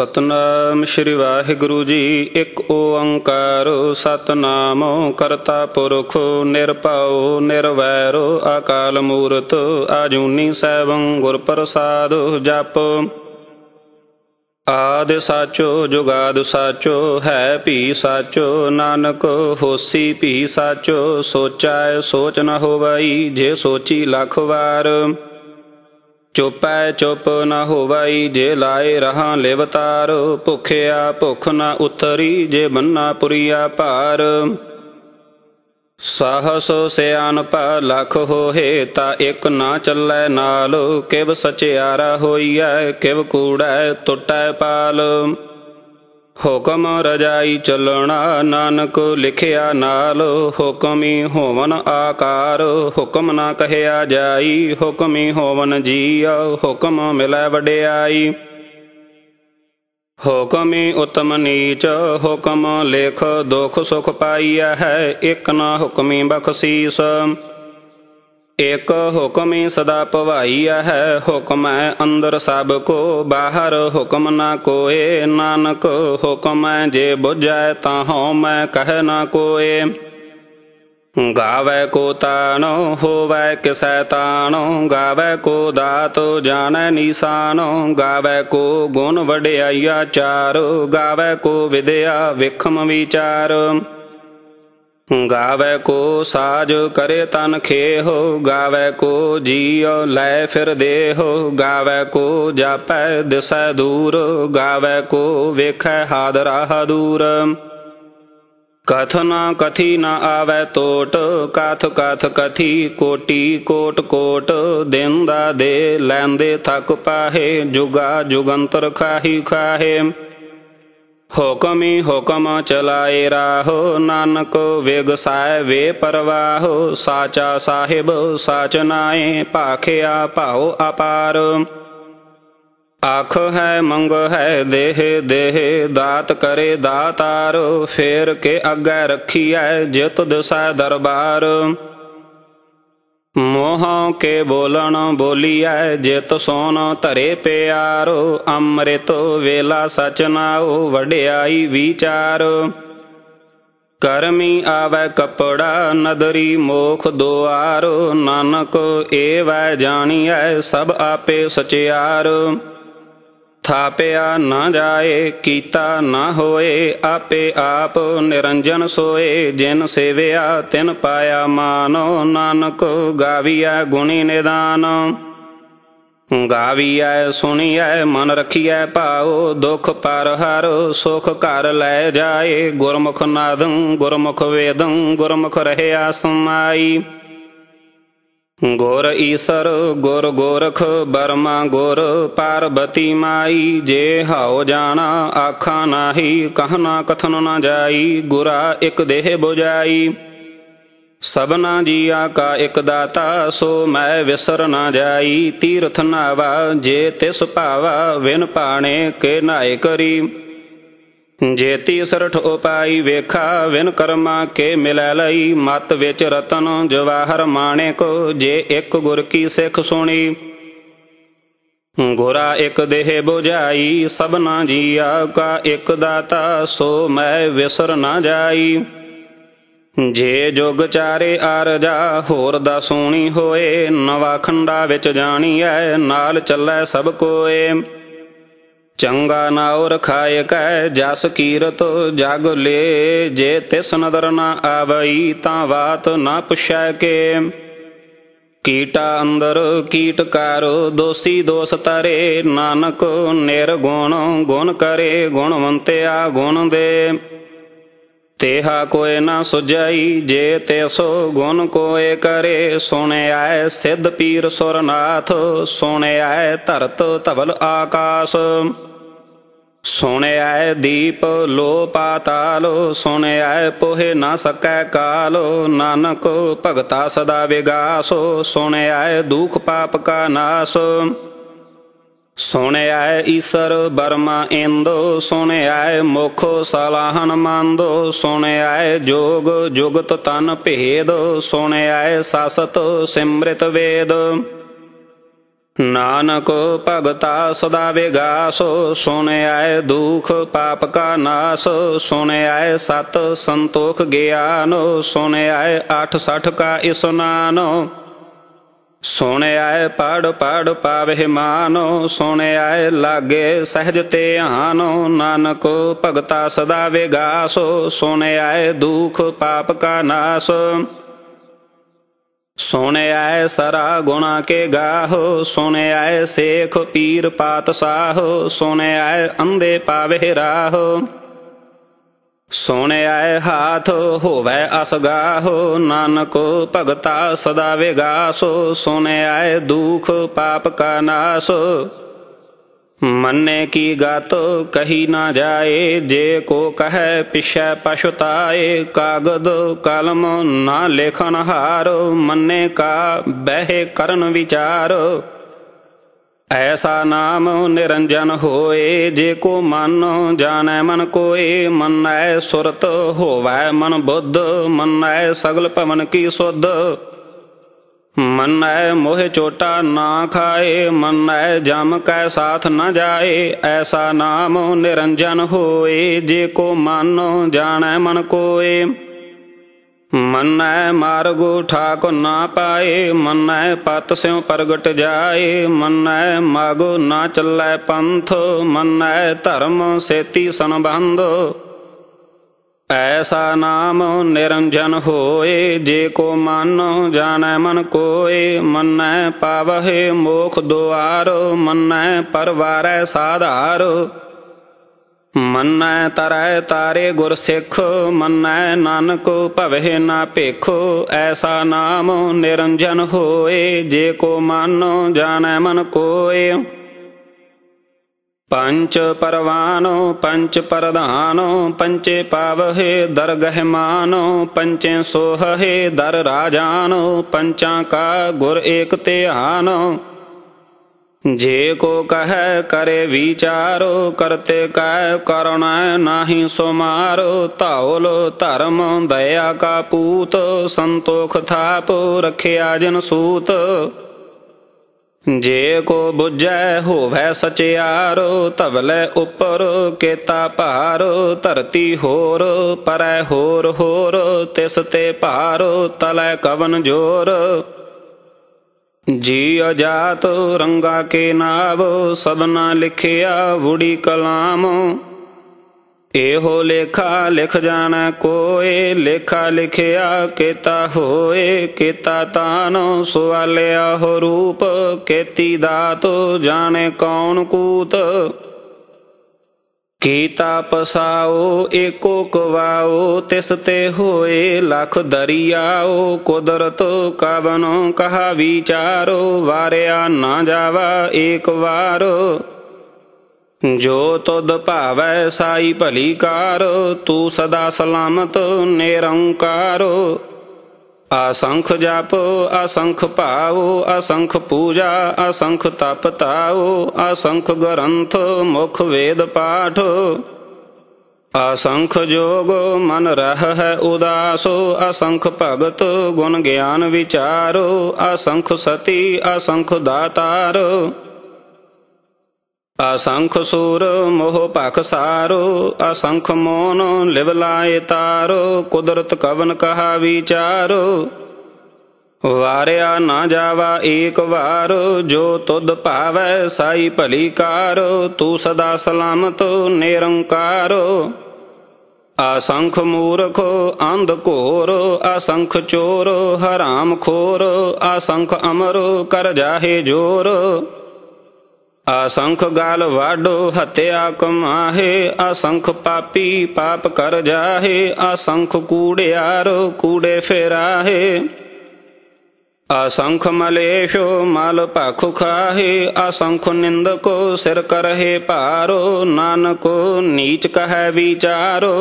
सतनाम श्री वाहिगुरु जी। एक ओंकार सतनाम करता पुरख निरभउ निर्वैरो अकाल मूरत आजूनी सैभं गुर प्रसाद जप। आदि साचो जुगाद साचो है भी साचो नानक होसी भी साचो। सोचाय सोच न होवई जे सोची लख वार। चुपै चुप न होवई जे लाए रहा लिवतार। भुखिया भुख न उतरी जे बन्ना पुरिया भार। साहस सियानपा लख होहे ता एक ना चलै नाल। किव सचियारा होइए किव कूड़ै टुटै पाल। हुक्म रजाई चलना नानक लिखिया नाल। हुक्मी होवन आकार हुक्म ना कहया जाई। हुक्मी होवन जीअ हुक्म मिलै वडियाई। हुक्मी उत्तम नीच हुक्म लेख दुख सुख पाइया है। एक ना हुक्मी बख्शीस एक हुक्म सदा पवाइया है। हुक्म है अंदर सब को बाहर हुक्म ना कोय। नानक हुक्म है जे बुझै ताहों मैं कह ना कोय। गावै को तान होवै किसै तान। गावै को दात जानै निशान। गावै को गुण वडियाइया चार। गावै को विद्या विखम विचार। गावै को साज करे तन खेहो। गावै को जीअ लै फिर देहो। गावै को जापै दिसै दूर। गावै को वेखै हादरा दूर। कथ ना कथी ना आवै तोट। कथ कथ कथी कोटि कोट कोट। देंदा दे लैंदे थक पाहे। जुगा जुगंतर खाही खाहे। हुक्मी हुक्म चलाए राहो नानक विगसाय वे परवाहो। साचा साहिब साच नाए भाखिया भाओ अपार। आख है मंग है देह देह दात करे दातार। फेर के अग्गै रखिए जित दिसै दरबार। मोह के बोलन बोलिए जित सोन धरे प्यारो। अमृत वेला सच नाओ वडियाई विचार। करमी आवै कपड़ा नदरी मोख दुआरो। नानक एवै जानिए सब आपे सचियार। थापिया न जाए कीता न होए आपे आप निरंजन सोए। जिन सेविया तिन पाया मानो। नानक गाविया गुणी निदान। गाविया सुनिया मन रखिया भाओ। दुख पर हर सुख कर लै जाए। गुरमुख नादं गुरमुख वेदं गुरमुख रहया समाई। गुर ईसर गुर गोरख बर्मा गुर पार्वती माई। जे हाओ जाना आखा नाही कहना कथन न जाई। गुरा एक देह बुझाई सबना जिया का एक दाता। सो मैं विसर न जाई तीर्थ नावा। जे तिस भावा विन पाणे के नाय करी। जेती सरठ उपाई वेखा विन कर्मा के मिलै लई। मत विच रतन जवाहर माणिक जे एक गुर की सिख सुनी। गुरा एक देह बुझाई सबना जिया का एक दाता। सो मैं विसर न जाई। जे जुग चारे आरजा होर दा सोनी होए। नवा खंडा विच जाणीऐ नाल चलै सब कोए। चंगा नाउर खाए कै जस कीरत जग ले। जे तिस नदर न आवई तां बात न पुछै के। कीटा अंदर कीटकार दोषी दोष तरे। नानक निर्गुण गुण करे गुणवंत्या गुण दे। तेहा कोय न सुझई जे तेसो गुण कोय करे। सुने आए सिद्ध पीर सुरनाथ सुने आए धरत धवल आकाश। सुने आए दीप लो पाताल। सुने आए पोहे न सकै काल। नानक भगता सदा विगासो। सुने आए दुख पाप का नाश। सुने आए ईसर बर्मा इंदो। सुने आए मुख सलाहन मांदो। सुने आए जोग जुगत तन भेद। सुने आए सासत सिमृत वेद। नानक भगता सदा विगासो, सुन आए दुख पाप का नाश। सुन आए सत संतोख ज्ञानो, सुन आए 68 का स्नानो। सुन आए पढ़ पढ़ पावे मानो, सुन आए लागे सहज ध्यानो। नानक भगता सदा विगासो, सुन आए दुख पाप का नाश। सुन आए सरा गुणा के गाहो, सुन आए शेख पीर पातशाहो। सुन आए अंधे पावे राहो, सुन आए हाथ होवै असगाहो। नानक भगता सदा विगासो, सुन आए दुख पाप का नाश। मन्ने की गात कही ना जाए, जे को कहे पिछै पछुताए। कागद कलम ना लेखन हारो, मन्ने का बह करन विचार। ऐसा नाम निरंजन होए, जे को मन जानै मन कोय। मन्नै सुरत होवै मन बुद्ध, मन्नै सगल पवन की सुध। मन्नै मोह चोटा ना खाए, मन्नै जम कै साथ न जाए। ऐसा नाम निरंजन होए, जे को मन जानै मन कोय। मन्नै मार्ग ठाक ना पाए, मन्नै पत स्यों प्रगट जाए। मन्नै माग ना चलै पंथ, मन्नै धर्म सेती संबंध। ऐसा नाम निरंजन होए, जे को मन जानै मन कोय। मन्नै पावहे मोख दुआर, मन्नै परवारै साधार। मन्नै तरै तारे गुर सिख, मन्नै नानक भवहि ना भिख। ऐसा नाम निरंजन होए, जे को मन जानै मन कोय। पंच परवानो पंच प्रधानो, पंचे पावहे दरगह मानो। पंचे सोहहे दर राजानो, पंचा का गुर एक ध्यानो। जे को कह करे विचारो, करते कह करुण नाही सुमारो। ताओलो धर्म दया का पूत, संतोख थाप रखिया जिन सूत। जे को बुझै होवै सचियारो, तबले उपर केता भारो। धरती होर परै होर होर, तिस ते भारो तलै कवन जोर। जी अजात रंगा के नाव, सबना लिखिया वुड़ी कलाम। एहो लेखा लिख जाना कोय, लेखा लिखिया केता होए। केता तानो सुआलिया हो रूप, केती दातो जाने कौन कूत। कीता पसाओ एको कवाओ, तिस ते होए लख दरियाओ। कुदरत कवनो कहा विचारो, वारिया ना जावा एक वारो। जो तुद भावै साई भली कार, तू सदा सलामत निरंकार। असंख जप असंख भाव, असंख पूजा असंख तप ताओ। असंख ग्रंथ मुख वेद पाठ, असंख जोग मन रह है उदासो। असंख भगत गुण ज्ञान विचारो, असंख सती असंख दातार। असंख सूर मोह पाखसारो, असंख मोन लिवलाए तारो। कुदरत कवन कहा विचारो, वारिया ना जावा एक वार। जो तुद भावै साई भली कार, तू सदा सलामत निरंकार। असंख मूर्ख अंध घोर, असंख चोर हराम खोर। असंख अमर कर जाहे जोर, असंख गाल वाडो हत्या कमाहे। असंख पापी पाप कर जाहे, असंख कूड़ियार कूड़े फेराहे। असंख मलेशो माल पाखु खाहे, असंख निंदको सिर करहे पारो। नानको नीच कहे विचारो,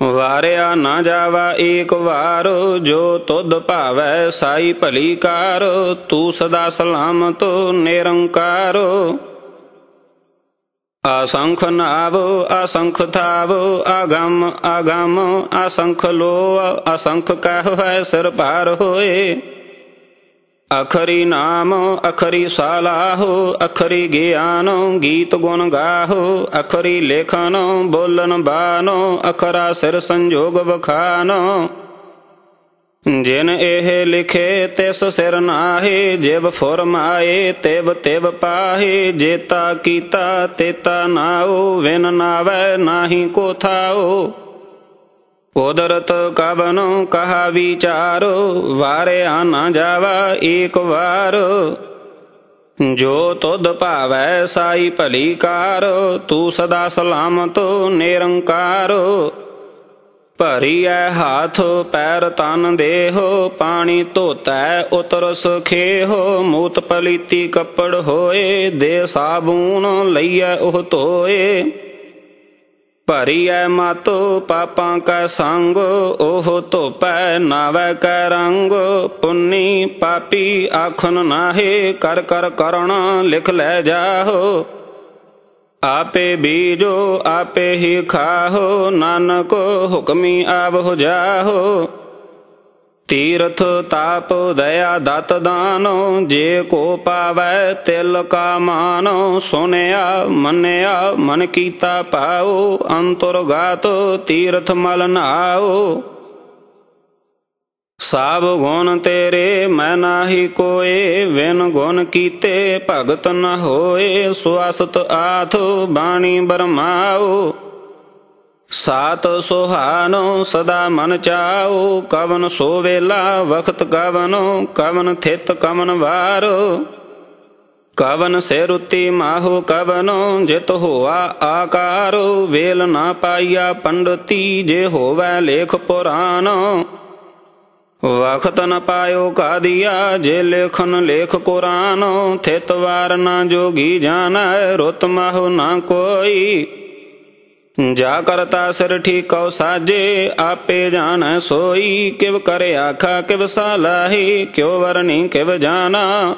वारिया ना जावा एक वार। जो तुद भावै साई भली कार, तू सदा सलामत निरंकार। असंख नाव असंख थाव, आगम आगम असंख लो। असंख कह है सिर पार होए, ਅਖਰੀ ਨਾਮ ਅਖਰੀ ਸਲਾਹੋ ਅਖਰੀ ਗਿਆਨ ਗੀਤ ਗੁਣ ਗਾਹੋ ਅਖਰੀ ਲੇਖਨ ਬੋਲਨ ਬਾਨੋ ਅਖਰਾ ਸਿਰ ਸੰਜੋਗ ਵਖਾਨੋ ਜਿਨ ਇਹ ਲਿਖੇ ਤਿਸ ਸਿਰ ਨਾਹੀ ਜਿਵ ਫੁਰਮਾਏ ਤਿਵ ਤਿਵ ਪਾਹੀ ਜੇਤਾ ਕੀਤਾ ਤੇਤਾ ਨਾਉ ਵਿਨ ਨਾਵੈ ਨਾਹੀ ਕੋ ਥਾਉ ਕੁਦਰਤ ਕਵਨ ਕਹਾ ਵਿਚਾਰੋ ਵਾਰਿਆ ਨਾ ਜਾਵਾ ਏਕ ਵਾਰ ਜੋ ਤੁਧ ਭਾਵੈ ਸਾਈ ਭਲੀ ਕਾਰ ਤੂੰ ਸਦਾ ਸਲਾਮਤ ਨਿਰੰਕਾਰ ਭਰੀਐ ਹਾਥ ਪੈਰ ਤਨ ਦੇਹੋ ਪਾਣੀ ਧੋਤੈ ਉਤਰ ਸਖੇਹੋ ਮੂਤ ਪਲੀਤੀ ਕੱਪੜ ਹੋਏ ਦੇ ਸਾਬੂਨ ਲਈਐ ਉਹ ਧੋਏ ਭਰੀਐ ਮਾਤੋ ਪਾਪਾਂ ਕੈ ਸੰਗ ਉਹ ਧੋਪੈ ਨਾਵੈ ਕੈ ਰੰਗ ਪੁੰਨੀ ਪਾਪੀ ਆਖਨ ਨਾਹੀ ਕਰ ਕਰ ਕਰਣ ਲਿਖ ਲੈ ਜਾਹੋ ਆਪੇ ਬੀਜੋ ਆਪੇ ਹੀ ਖਾਹੋ ਨਾਨਕ ਹੁਕਮੀ ਆਵਹੁ ਜਾਹੋ ਤੀਰਥ ਤਾਪ ਦਇਆ ਦਤ ਦਾਨੋ ਜੇ ਕੋ ਪਾਵੈ ਤਿਲ ਕਾ ਮਾਨੋ ਸੁਨਿਆ ਮੰਨਿਆ ਮਨ ਕੀਤਾ ਪਾਉ ਅੰਤੁਰਗਤ ਤੀਰਥ ਮਲ ਨਾਉ ਸਭ ਗੁਣ ਤੇਰੇ ਮੈਂ ਨਾਹੀ ਕੋਏ ਵਿਨ ਗੁਣ ਕੀਤੇ ਭਗਤ ਨ ਹੋਏ ਸੁਆਸਤ ਆਥ ਬਾਣੀ ਬਰਮਾਉ ਸਾਤ ਸੁਹਾਨੋ ਸਦਾ ਮਨ ਚਾਉ ਕਵਨ ਸੋ ਵੇਲਾ ਵਖਤ ਕਵਨੋ ਕਵਨ ਥਿਤ ਕਵਨ ਵਾਰ ਕਵਨ ਸੇ ਰੁਤੀ ਮਾਹੋ ਕਵਨੋ ਜਿਤ ਹੋਆ ਆਕਾਰ ਵੇਲ ਨਾ ਪਾਈਆ ਪੰਡਤੀ ਜੇ ਹੋਵੈ ਲੇਖ ਪੁਰਾਨ ਵਖਤ ਨ ਪਾਇਓ ਕਾਦੀਆ ਜੇ ਲੇਖਨ ਲੇਖ ਕੁਰਾਨ ਥਿਤ ਵਾਰ ਨਾ ਜੋਗੀ ਜਾਣੈ ਰੁਤ ਮਾਹੋ ਨਾ ਕੋਈ ਜਾ ਕਰਤਾ ਸਿਰ ਠੀਕਉ ਸਾਜੇ ਆਪੇ ਜਾਣੈ ਸੋਈ ਕਿਵ ਕਰ ਆਖਾ ਕਿਵ ਸਲਾਹੀ ਕਿਉ ਵਰਨੀ ਕਿਵ ਜਾਣਾ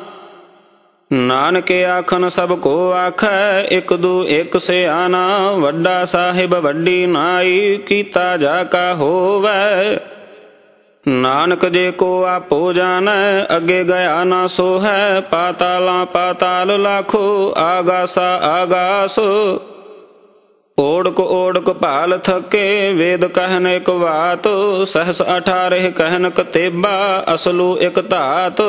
ਨਾਨਕ ਆਖਨ ਸਭ ਕੋ ਆਖੈ ਇਕ ਦੂ ਇਕ ਸਿਆਣਾ ਵੱਡਾ ਸਾਹਿਬ ਵੱਡੀ ਨਾਈ ਕੀਤਾ ਜਾ ਕਾ ਹੋਵੈ ਨਾਨਕ ਜੇ ਕੋ ਆਪੋ ਜਾਣੈ ਅੱਗੇ ਗਿਆ ਨਾ ਸੋ ਹੈ ਪਾਤਾਲਾਂ ਪਾਤਾਲ ਲਾਖੋ ਆਗਾਸਾ ਆਗਾਸ ਓੜਕ ਭਾਲ ਥਕੇ ਵੇਦ ਕਹਿਨ ਇਕ ਬਾਤ ਸਹਸ 18 ਕਹਿਨ ਕਤੇਬਾ ਅਸਲੂ ਇਕ ਧਾਤ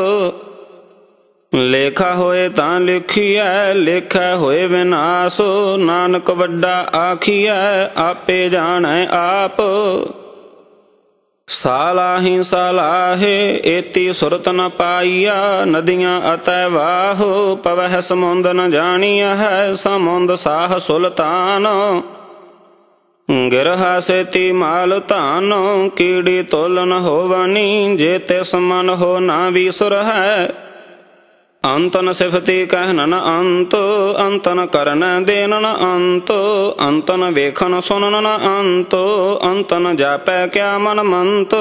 ਲੇਖਾ ਹੋਏ ਤਾਂ ਲਿਖੀਐ ਲੇਖਾ ਹੋਏ ਵਿਨਾਸ਼ ਨਾਨਕ ਵੱਡਾ ਆਖੀਐ ਆਪੇ ਜਾਣੈ ਆਪ ਸਾਲਾਹੀ ਸਾਲਾਹੇ ਏਤੀ ਸੁਰਤ ਨ ਪਾਈਆ ਨਦੀਆਂ ਅਤੈ ਵਾਹੋ ਪਵਹਿ ਸਮੁੰਦ ਨ ਜਾਣੀਆ ਹੈ ਸਮੁੰਦ ਸਾਹ ਸੁਲਤਾਨ ਗਿਰਹਾ ਸੇਤੀ ਮਾਲ ਧਾਨ ਕੀੜੀ ਤੁਲ ਨ ਹੋਵਨੀ ਜੇ ਤਿਸ ਮਨ ਹੋ ਨਾ ਵੀਸੁਰ ਹੈ ਅੰਤਨ ਸਿਫਤੀ ਕਹਿਨ ਨ ਅੰਤ ਅੰਤਨ ਕਰਨ ਦੇਨ ਨ ਅੰਤ ਅੰਤਨ ਵੇਖਨ ਸੁਨਨ ਨ ਅੰਤ ਅੰਤਨ ਜਾਪੈ ਕਿਆ ਮਨ ਮੰਤ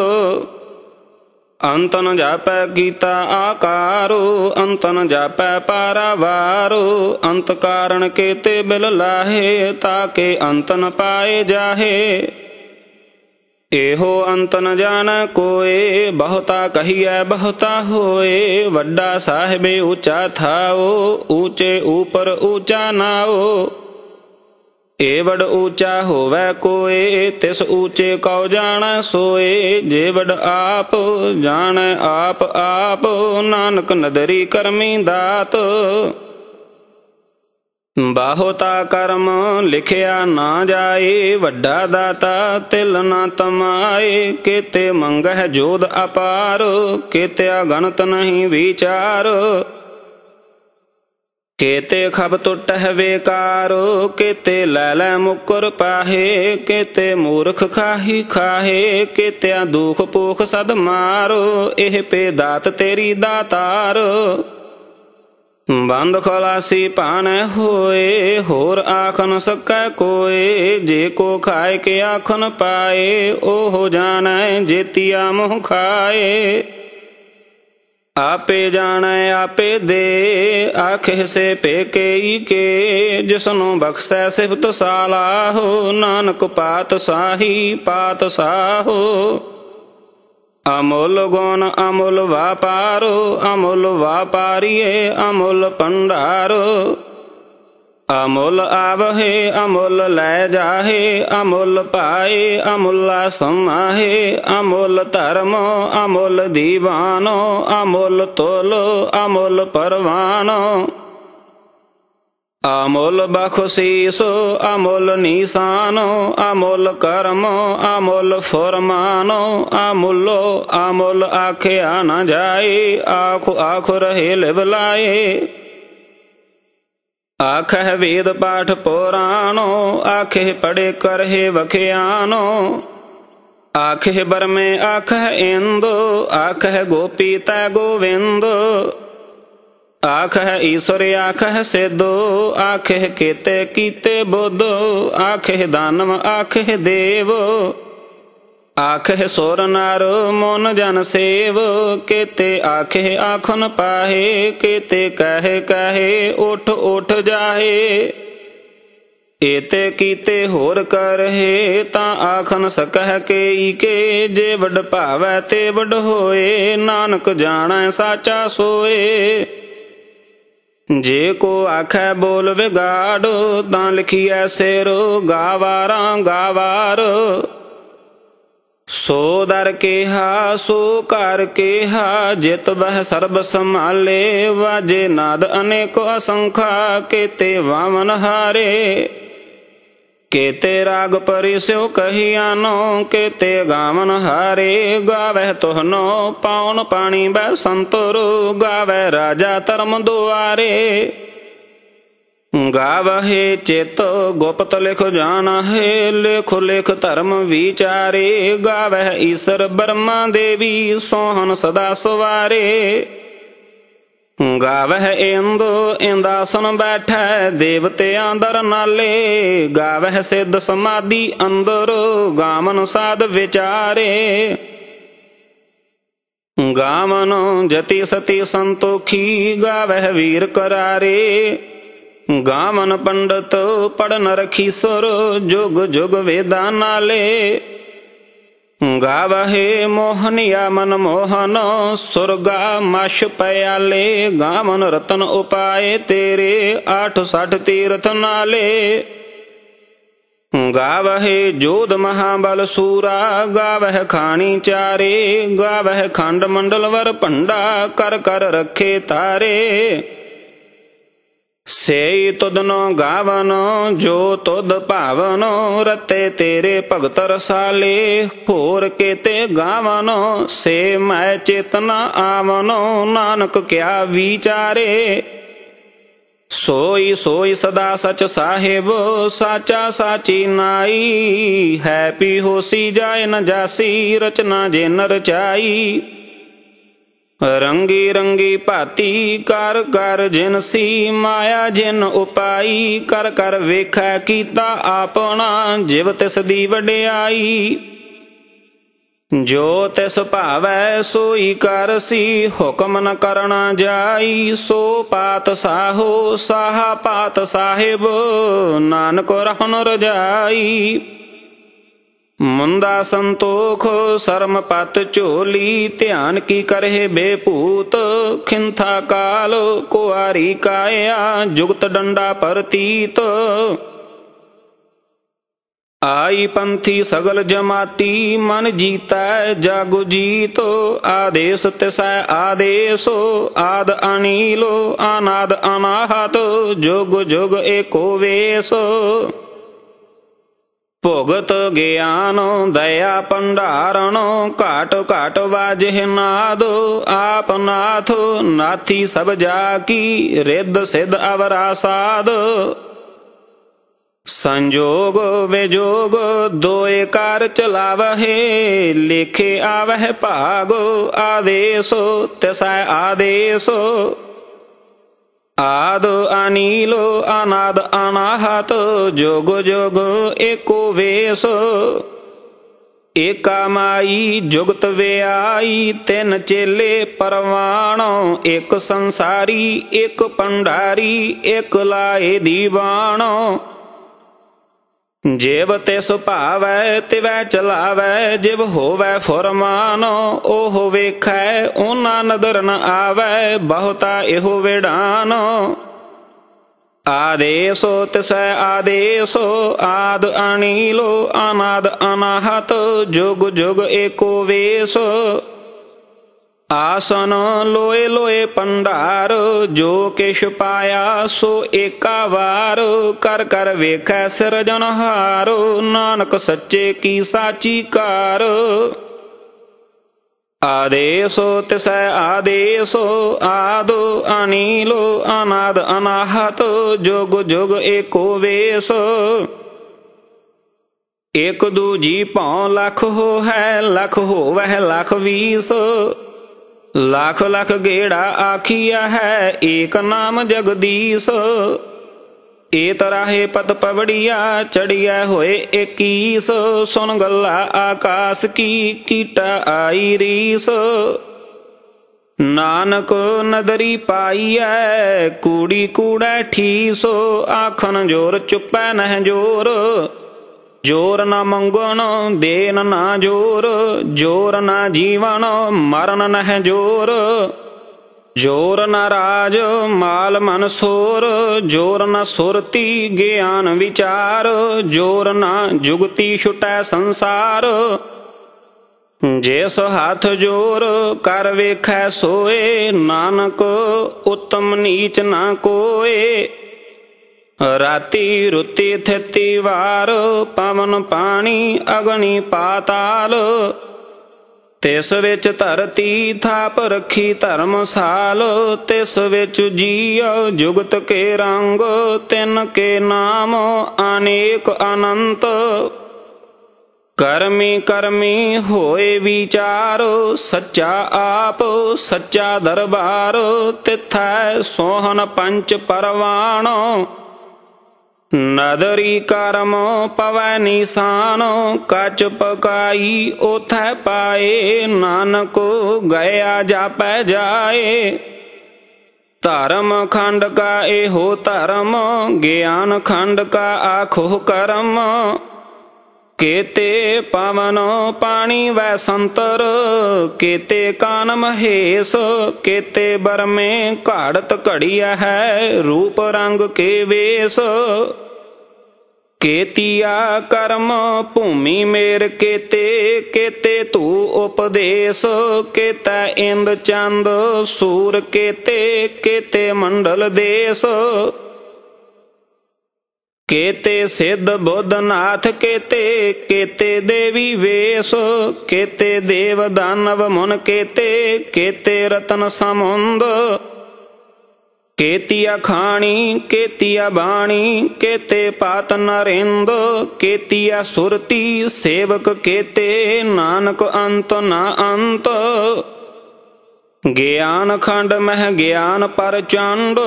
ਅੰਤਨ ਜਾਪੈ ਕੀਤਾ ਆਕਾਰੋ ਅੰਤਨ ਜਾਪੈ ਪਾਰਾਵਾਰੋ ਅੰਤ ਕਾਰਣ ਕੇਤੇ ਬਿਲ ਲਾਹੇ ਤਾਕੇ ਅੰਤਨ ਪਾਏ ਜਾਹੇ ਇਹੋ ਅੰਤ ਨ ਜਾਣੈ ਕੋਏ ਬਹੁਤਾ ਕਹੀਐ ਬਹੁਤਾ ਹੋਏ ਵੱਡਾ ਸਾਹਿਬ ਉੱਚਾ ਥਾਓ ਊਚੇ ਉਪਰ ਊਚਾ ਨਾਓ ਏਵੜ ਊਚਾ ਹੋਵੈ ਕੋਏ ਤਿਸ ਊਚੇ ਕਉ ਜਾਣੈ ਸੋਏ ਜੇਵੜ ਆਪ ਜਾਣੈ ਆਪ ਆਪ ਨਾਨਕ ਨਦਰੀ ਕਰਮੀ ਦਾਤ ਬਾਹੋਤਾ ਕਰਮ ਲਿਖਿਆ ਨਾ ਜਾਏ ਵੱਡਾ ਦਾਤਾ ਤਿਲ ਨਾ ਤਮਾਏ ਕੇਤੇ ਮੰਗਹਿ ਜੋਧ ਅਪਾਰ ਕੇਤਿਆ ਗਣਤ ਨਹੀਂ ਵਿਚਾਰ ਕੇਤੇ ਖਬ ਟੁੱਟਹਿ ਵੇਕਾਰ ਕੇਤੇ ਲੈ ਲੈ ਮੁਕਰ ਪਾਹੇ ਕੇਤੇ ਮੂਰਖ ਖਾਹੀ ਖਾਹੇ ਕੇਤਿਆ ਦੁਖ ਪੋਖ ਸਦ ਮਾਰੋ ਇਹ ਪੇ ਦਾਤ ਤੇਰੀ ਦਾਤਾਰ ਬੰਦ ਖਲਾਸੀ ਭਾਣੈ ਹੋਏ ਹੋਰ ਆਖ ਨ ਸਕੈ ਕੋਏ ਜੇ ਕੋ ਖਾਏ ਕੇ ਆਖਨ ਪਾਏ ਉਹ ਜਾਣੈ ਜੇਤੀਆ ਮੋਹ ਖਾਏ ਆਪੇ ਜਾਣੈ ਆਪੇ ਦੇ ਆਖੇ ਸੇ ਪੇਕੇ ਕੇ ਜਿਸਨੂੰ ਬਖਸ਼ੈ ਸਿਫਤ ਸਾਲਾਹੋ ਨਾਨਕ ਪਾਤ ਸਾਹੀ ਪਾਤ ਸਾਹੋ अमूल गुण अमूल व्यापारो, अमूल व्यापारिये अमूल भंडारो। अमूल आवहे अमूल लै जाहे, अमूल पाए अमूला समाहे। अमूल धर्म अमूल दीवानो, अमूल तोलो अमूल परवानो। अमूल बख्शीसो अमूल निशानो, अमूल कर्म अमूल फुरमानो। अमूलो अमूल आख्या न जाए, आख आख रहे लिवलाए। आखह वेद पाठ पुराणो, आखे पढ़े करहे वख्यानो। आखे बर में आखह इंदो, आखह गोपी तै गोविंद। आखह ईश्वर आखह सिद्धो, आखह केते कीते बुद्धो। आखह दानव आखह देव, आखह सोर नार मोन जन सेव। केते आखे आखन पाहे, केते कहे कहे उठ उठ जाहे। एते कीते होर करहे, ता आखन सकह केई के। जे वड भावै ते वड होए, नानक जाणै साचा सोए। जे को आखै बोल विगाड़, तां लिखिए सिर गावारा गावार। सो दर केहा सो कर केहा, जित बह सर्ब संभाले। वाजे नाद अनेक असंखा, केते वामन हारे। केते राग परिस्यो कहियानो, केते गावन हारे। गावह तुहनो पाउन पाणी बै संतुर, गावह राजा धर्म दुआरे। गावहे चित गुप्त लिख जानाहे, लिख लिख धर्म विचारे। गावह ईश्वर ब्रह्मा देवी, सोहन सदा सवारे। गावह इंदु इंदासन बैठै, देवतियां दर नाले। गावह सिद्ध समाधि अंदर, गावन साध विचारे। गावन जति सती संतोखी, गावह वीर करारे। गावन पंडित पढ़ नरखी सुर, जुग जुग वेदा नाले। गावहे मोहनिया मन मोहन, सुरगा मश पयाले। गावन रतन उपाय तेरे, 860 तीर्थ नाले। गावहे जोध महाबल सूरा, गावह खानी चारे। गावह खंड मंडल वर भंडा, कर कर रखे तारे। सेई तुदनो गावनो, जो तुद भावनो। रते तेरे भगत रसाले, होर केते गावनो। से मैं चेतना आवनो, नानक क्या विचारे। सोई सोई सदा सच साहिब, साचा साची नाई। है पी होसी जाए न जासी, रचना जे न रचाई। रंगी रंगी भाती कर कर जिनसी, माया जिन उपाई। कर कर वेखै कीता आपना, जिव तिस दी वडियाई। जो तिस भावै सोई करसी, हुक्म न करना जाई। सो पात साहो साहा पात साहिब, नानक रहन रजाई। मुंदा संतोख शर्म पत झोली, ध्यान की करहे बेपूत। खिंथा काल कुआरी काया, जुगत डंडा परतीत। आई पंथी सगल जमाती, मन जीता जागु जीतो। आदेश तिसै आदेशो, आद अनीलो अनाद अनाहत। जुग जुग एको वेसो, भुगत ज्ञान दया भंडारण। घाट घाट वाजह नाद, आप नाथ नाथी सब जाकी। रिद्ध सिद्ध अवरा साध, संजोग विजोग दोए कार चलावहे। लेखे आवह भाग, आदेशो तिसै आदेशो। आद अनीलो अनाद अनाहत, जोग जोग एको वेश। एका माई जुगत व्याई, तिन चेले परवाणो। एक संसारी एक पंडारी, एक लाए दीवाणो। जेव तिस भावै तिवै चलावै, जिव होवै फुरमान ओह वेखै, ओना नदर न आवै, बहुता इहो विडान। आदेशो तिसै आदेशो, आद अनीलो अनाद अनाहत, जुग जुग एको वेश। आसन लोए लोए भंडार, जो किश पाया सो एका वार, कर कर वेखै सिरजनहार, नानक सच्चे की साची कार। आदेशो तिसै आदेशो, आदो अनीलो अनाद अनाहत, जुग जुग एको वेश। एक दूजी पौ लख हो है, लख हो वह लख वीस, लाख लाख गेड़ा आखिया है, एक नाम जगदीश। ए तराहे पत पवड़िया, चढ़िया होए 21, सुन गल्ला आकाश की, कीटा आई रीस। नानक नदरी पाईऐ, कूड़ी कूड़ै ठीसो, आखन जोर चुपै नह जोर। जोर न मंगन देन ना जोर, जोर न जीवन मरण नह जोर। जोर न राज माल मन सोर, जोर न सुरती ज्ञान विचार, जोर न जुगती छुटै संसार। जिस हाथ जोर कर वेखै सोए, नानक उत्तम नीच न कोए। राती रुती थिती वार, पवन पानी अग्नि पाताल। तिस विच धरती थाप रखी धर्मसाल, तिस विच जीव जुगत के रंग, तिन के नाम अनेक अनंत। करमी करमी होए विचार, सच्चा आप सच्चा दरबार, तिथै सोहन पंच परवान। नदरी करम पवै निशान, कच पकाई ओथै पाए, नानक गया जापै जाए। धर्म खंड का एहो धर्म, ज्ञान खंड का आखो करम। केते पवन पानी वै संतर, केते कान महेश, केते बर में घाड़त घड़िया है, रूप रंग के वेश। केतिया कर्म भूमि मेर केते, केते तू उपदेश, केता इंद चंद सूर केते, केते मंडल देश। केते सिद्ध बुद्ध नाथ केते, केते देवी वेश, केते देव दानव मुन केते, केते रतन समुंद। केतिया खाणी केतिया बाणी, केते पात नरेंद, केतिया सुरती सेवक केते, नानक अंत ना अंत। ज्ञान खंड मह ज्ञान प्रचंड,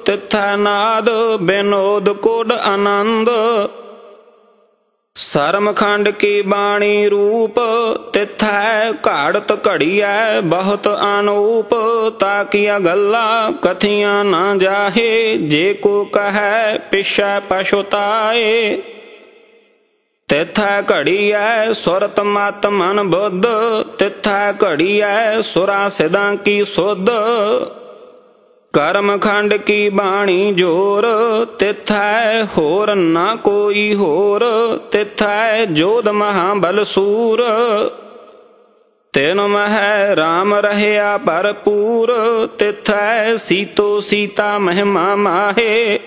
तिथै नाद विनोद कोड आनंद। शर्म खंड की बाणी रूप, तिथै घाड़त घड़िया बहुत अनूप। ताकिया गल्ला कथियां ना जाहे, जे को कहे पिछै पछुताए। तिथै घड़िया सुरत मत मन बुद्ध, तिथै घड़िया सुरा सिदा की सुध। कर्म खंड की बाणी जोर, तिथै होर ना कोई होर, तिथै जोध महाबल सूर। तिन मह राम रहया भरपूर, तिथै सीतो सीता महिमा माहे।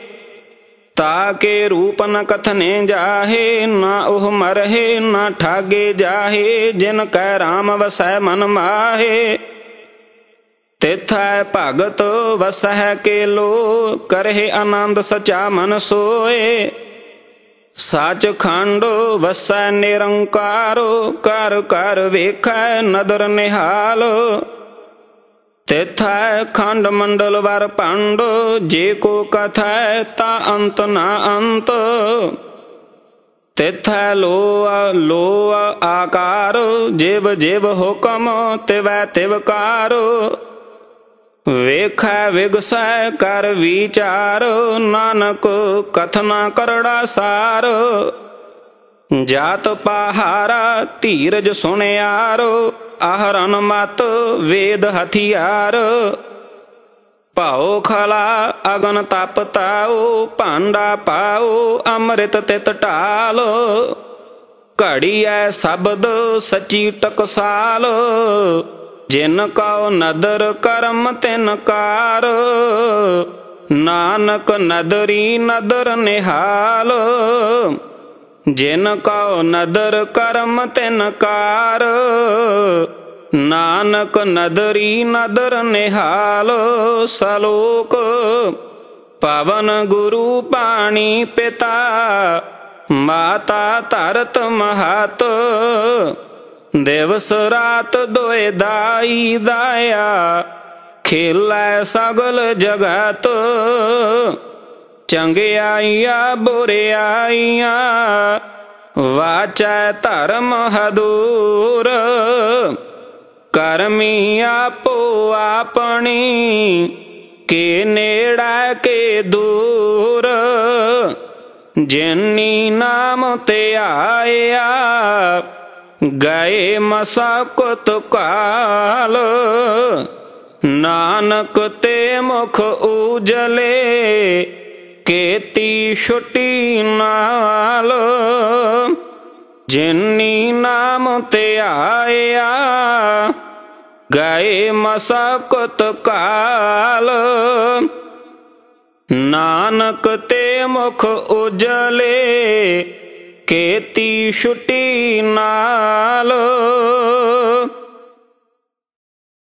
ताके रूप न कथने जाहे, ना ओह मरहे ना ठागे जाहे, जिन कै राम वसै मन माहे। तिथै भगत वसह के लो, करहे आनंद सचा मन सोए। सच खंड वसै निरंकार, कर कर वेखै नदर निहाल। तिथै खंड मंडल वर पंड, जे को कथै ता अंत ना अंत। तिथै लोआ लोआ आकार, जिव जिव हुकम तिवै तिवकार। वेखै विगसै कर विचार, नानक कथना करड़ा सार। जात पहारा धीरज सुनियारो, आहरन मत वेद हथियार। भाओ खला अगन तप ताओ, भांडा पाओ अमृत तित ढाल। घड़ी है शब्द सची टकसाल, जिन कौ नदर करम तिन कार। नानक नदरी नदर निहाल, जिन कौ नदर करम तिन कार। नानक नदरी नदर निहाल। सलोक पवन गुरु पानी पिता, माता धरत महत। दिवस रात दोए दाई दाया, खेलै सगल जगत। चंगियाइया बुरियाइया, वाचै धर्म हदूर। करमी आपो आपनी, के नेड़ा के दूर। जिनी नाम ते आया, गए मसाकुत काल। नानक ते मुख उजले, केती छुटी नाल। जिनी नाम ते आया, गए मसाकुत काल। नानक ते मुख उजले, केती छुटी नाल।